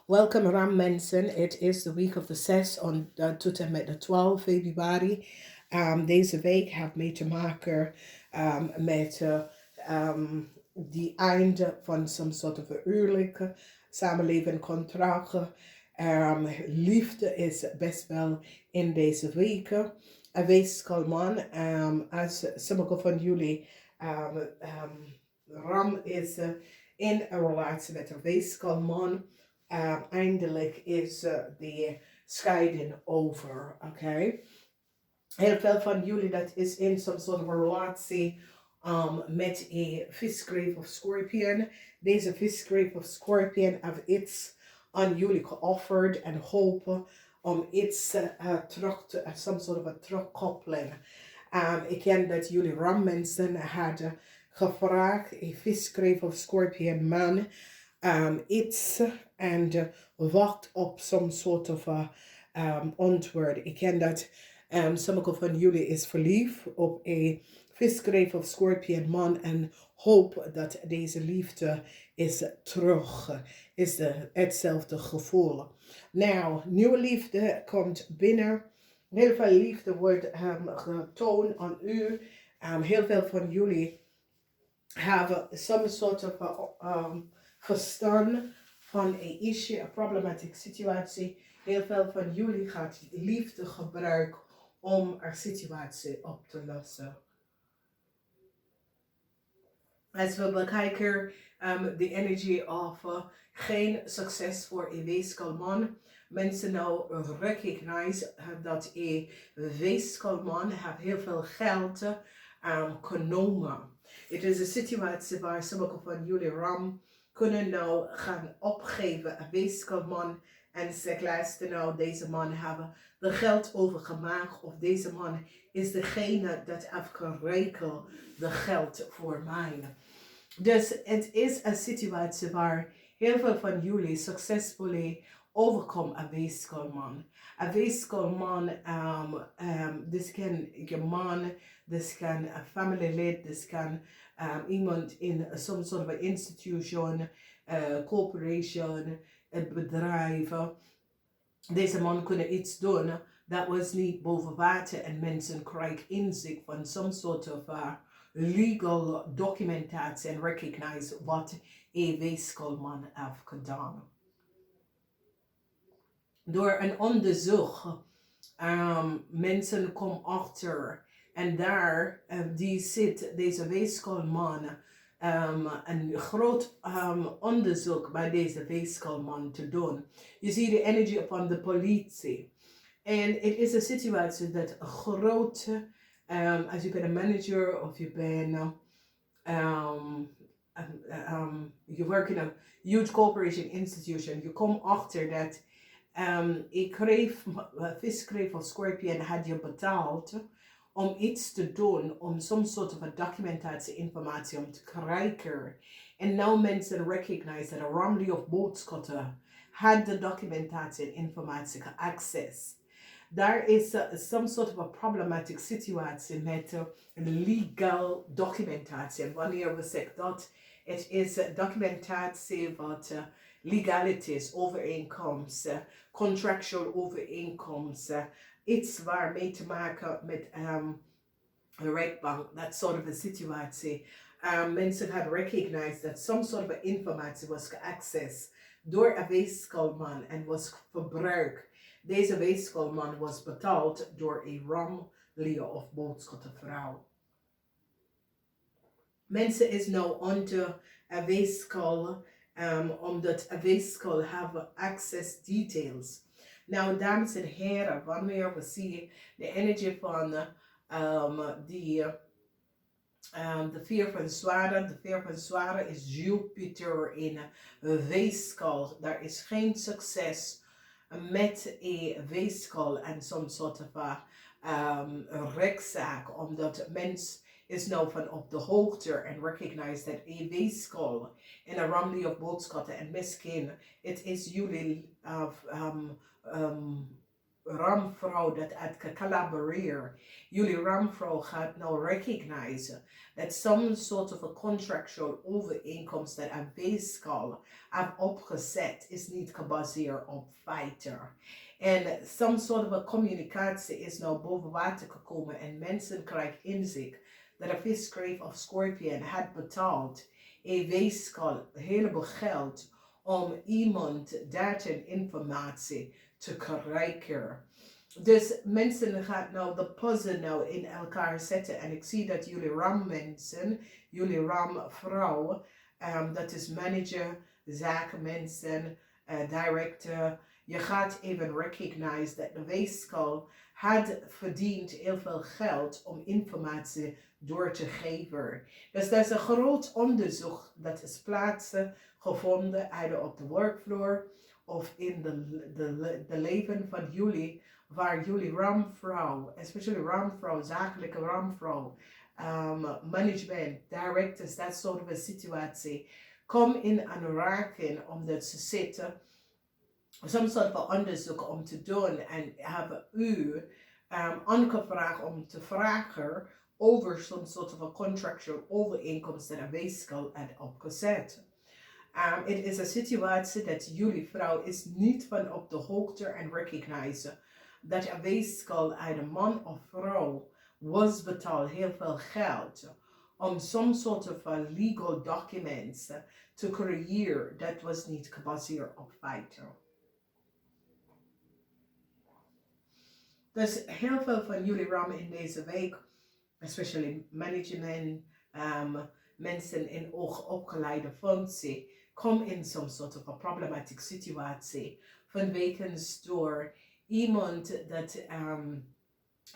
Welkom Ram mensen. Het is de week of the 6 tot en met de 12 februari. Deze week heeft mee te maken met die einde van some sort of huwelijk, samenleven, contracten. Liefde is best wel in deze weken. Wees kalm man. Als sommige van jullie Ram is in een relatie met een wees kalm man. Eindelijk is de scheiding over. Oké. Heel veel van jullie dat is in some sort of a relatie met een visgrave of scorpion. Deze visgrave of scorpion heeft iets aan jullie geofferd en hopen om iets terug te, some sort of a terugkoppeling. Ik ken dat jullie rammensen hadden gevraagd, een visgrave of scorpion man, iets en wacht op some sort of a antwoord. Ik ken dat sommige van jullie is verliefd op een visgrave of scorpion man en hoop dat deze liefde is terug. Is hetzelfde gevoel. Nou, nieuwe liefde komt binnen. Heel veel liefde wordt getoond aan u. Heel veel van jullie hebben some sort of verstand van een issue, een problematische situatie. Heel veel van jullie gaat liefde gebruiken om een situatie op te lossen. Als we bekijken de energie of geen succes voor een weeskalman. Mensen nou recognize dat een weeskalman heeft heel veel geld genomen. Het is een situatie waar sommige van jullie ram kunnen nou gaan opgeven. Een weeskalman en zeg luister nou, deze man hebben er geld over gemaakt. Of deze man is degene dat heeft geregeld de geld voor mij. Dus het is een situatie waar heel veel van jullie succesvol overkomen een weeskalman. Een weeskalman, dit kan je man, dit kan een familielid, dit kan iemand in some sort of an institution, corporation, een bedrijf. Deze man kunnen iets doen dat was niet boven water en mensen krijgen inzicht van some sort of legal documentatie en recognize wat een weeskalman heeft gedaan. Door een onderzoek, mensen komen achter en daar die zit deze weeskalman een groot onderzoek bij deze weeskalman te doen. Je ziet de energie van de politie. En het is een situatie dat een grote, als je bent een manager of je bent, you work in a huge corporation institution, je komt achter dat een visgrave of scorpion had je betaald om iets te doen, om some sort of a documentatie informatie om te krijgen. En nou mensen recognize dat een ramli of boodschatten had de documentatie en informatie access. Daar is some sort of a problematic situatie met legal documentatie. En wanneer we zeggen dat het is documentatie wat legalities, overeenkomsten, contractual overeenkomsten, iets waar mee te maken met een rechtbank, that sort of a situatie. Mensen gaan recognize that some sort of informatie was geaccessed door een weeskalman en was verbruikt. Deze weeskalman was betaald door een ramlier of boodschappenvrouw. Mensen is nou onder een weeskal, omdat een weeskal hebben access details. Nou, dames en heren, wanneer we zien de energie van de veer van zware. De veer van zware is Jupiter in weeskal. Daar is geen succes met een weeskal en some sort of rechtszaak, omdat mens is nou van op de hoogte en recognize dat een weeskal in een ramli of boodschappen en misschien het is jullie ramvrouw dat het collaboreren. Jullie ramvrouw gaat nou recognizen dat some sort of a contractual overeenkomst dat een weeskal heeft opgezet is niet gebaseerd op feiten. En some sort of a communicatie is nou boven water gekomen en mensen krijgen inzicht dat een visschreef of scorpion had betaald een weeskal een heleboel geld om iemand data en informatie te krijgen. Dus mensen gaan nou de puzzel nou in elkaar zetten. En ik zie dat jullie rammensen, jullie ramvrouw, dat is manager, zakenmensen, director. Je gaat even recognize dat de weeskal had verdiend heel veel geld om informatie door te geven. Dus dat is een groot onderzoek dat is plaatsgevonden, either op de workfloor of in de leven van jullie, waar jullie ramvrouw, especially ramvrouw, zakelijke ramvrouw, management, directors, dat soort van situatie, kom in aanraking omdat ze zitten, some soort van onderzoek om te doen en hebben u aangevraagd om te vragen over some sort of a contractual overeenkomst dat een weeskal had opgezet. Het is een situatie dat jullie vrouw is niet van op de hoogte en recognize dat een weeskal uit een man of vrouw was betaald heel veel geld om some sort of a legal documents te creëren dat was niet gebaseerd op feiten. Dus heel veel van jullie rammen in deze week, especially management, mensen in hoogopgeleide functie, kom in some sort of a problematic situatie vanwege door iemand dat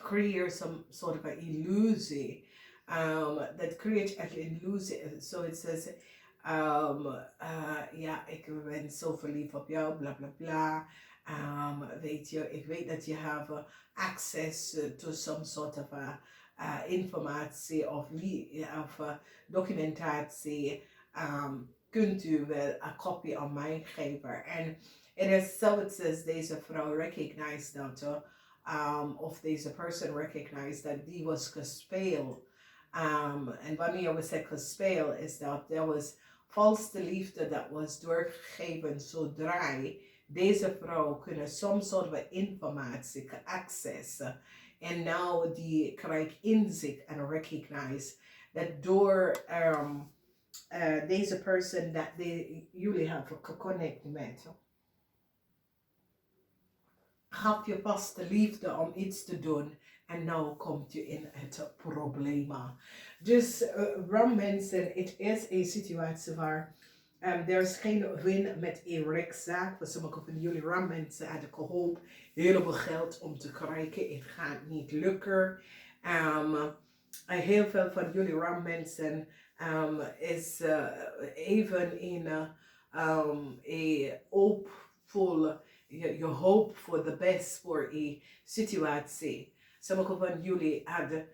creëert some sort of a illusie, that creates an illusie, so it says, ja, ik ben zo verliefd op jou, bla bla bla. Weet je, ik weet dat je hebt access to some sort of informatie of documentatie. Kunt u wel een kopie aan mij geven? En it is so it says deze vrouw recognized dat, of deze person recognized dat die was gespeeld. En wanneer we zeggen gespeeld is dat er was valse liefde dat was doorgegeven zodra deze vrouw kunnen some sort of informatie accessen. En nou die krijgt inzicht en recognize dat door deze person dat jullie hebben geconnect met. Heb je vaste liefde om iets te doen en nou komt je in het probleem. Dus mensen, het is een situatie waar er is geen win met een rechtszaak. Voor sommige van jullie mensen hadden gehoopt heleboel geld om te krijgen. Het gaat niet lukken. Heel veel van jullie mensen is even in een hoopvol, je hoop voor de best voor een situatie. Sommige van jullie hadden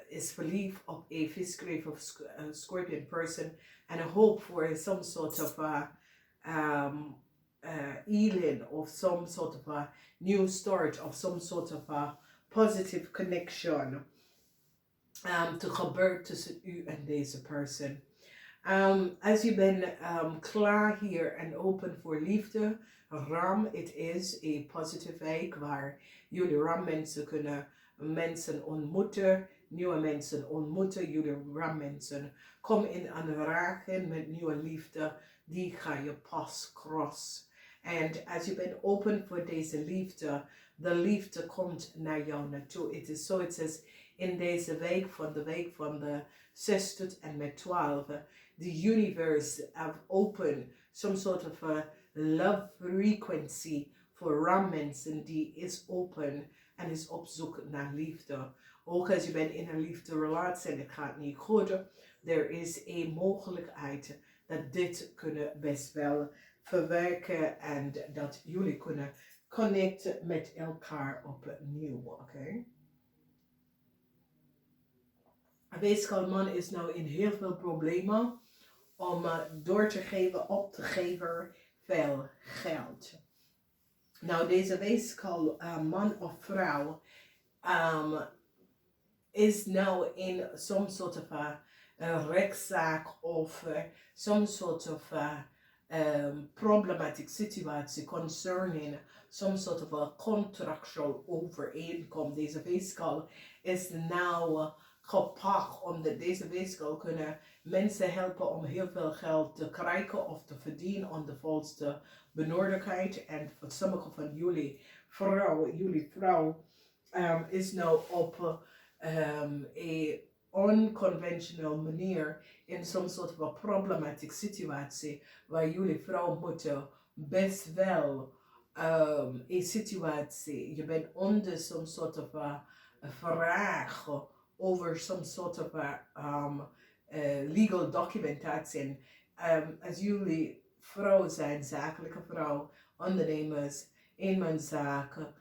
is verliefd op een visschreef of scorpion person and a hope for some sort of healing of some sort of a new start of some sort of a positive connection te gebeuren tussen u en deze person. Als je bent klaar hier en open voor liefde, Ram, het is een positive week waar jullie Ram mensen kunnen mensen ontmoeten, nieuwe mensen ontmoeten, jullie Ram mensen. Kom in aanraking met nieuwe liefde, die ga je pas cross. En als je bent open voor deze liefde, de liefde komt naar jou naartoe. Het is zo, het is in deze week van de 6 tot en met 12, the universe have opened some sort of a love frequency voor Ram mensen die is open en is op zoek naar liefde. Ook als je bent in een liefderelatie en het gaat niet goed, er is een mogelijkheid dat dit kunnen best wel verwerken en dat jullie kunnen connecten met elkaar opnieuw, oké? Deze man is nou in heel veel problemen om door te geven, op te geven veel geld. Nou, deze weegschaal, man of vrouw, um, is nou in some sort of a rechtszaak of some sort of problematic situatie concerning some sort of a contractual overeenkomst. Deze weegschaal is nou gepakt omdat deze weegschaal kunnen mensen helpen om heel veel geld te krijgen of te verdienen aan de volste benodigdheid. En voor sommige van jullie vrouw is nou op a unconventional manier in some sort of a problematic situatie waar jullie vrouw moeten best wel een situatie, je bent onder some sort of a vraag over some sort of a legal documentatie. Als jullie vrouw zijn, zakelijke vrouw, ondernemers, eenmanszaken,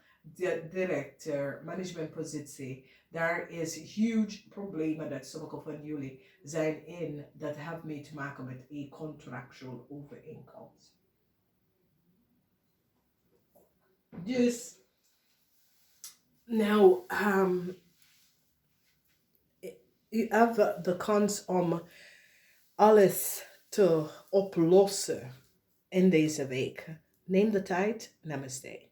directeur, managementpositie, daar is huge problemen dat sommige van jullie zijn in dat heeft mee te maken met een contractual overeenkomst. Dus, nou, je hebt de kans om alles te oplossen in deze week. Neem de tijd. Namaste.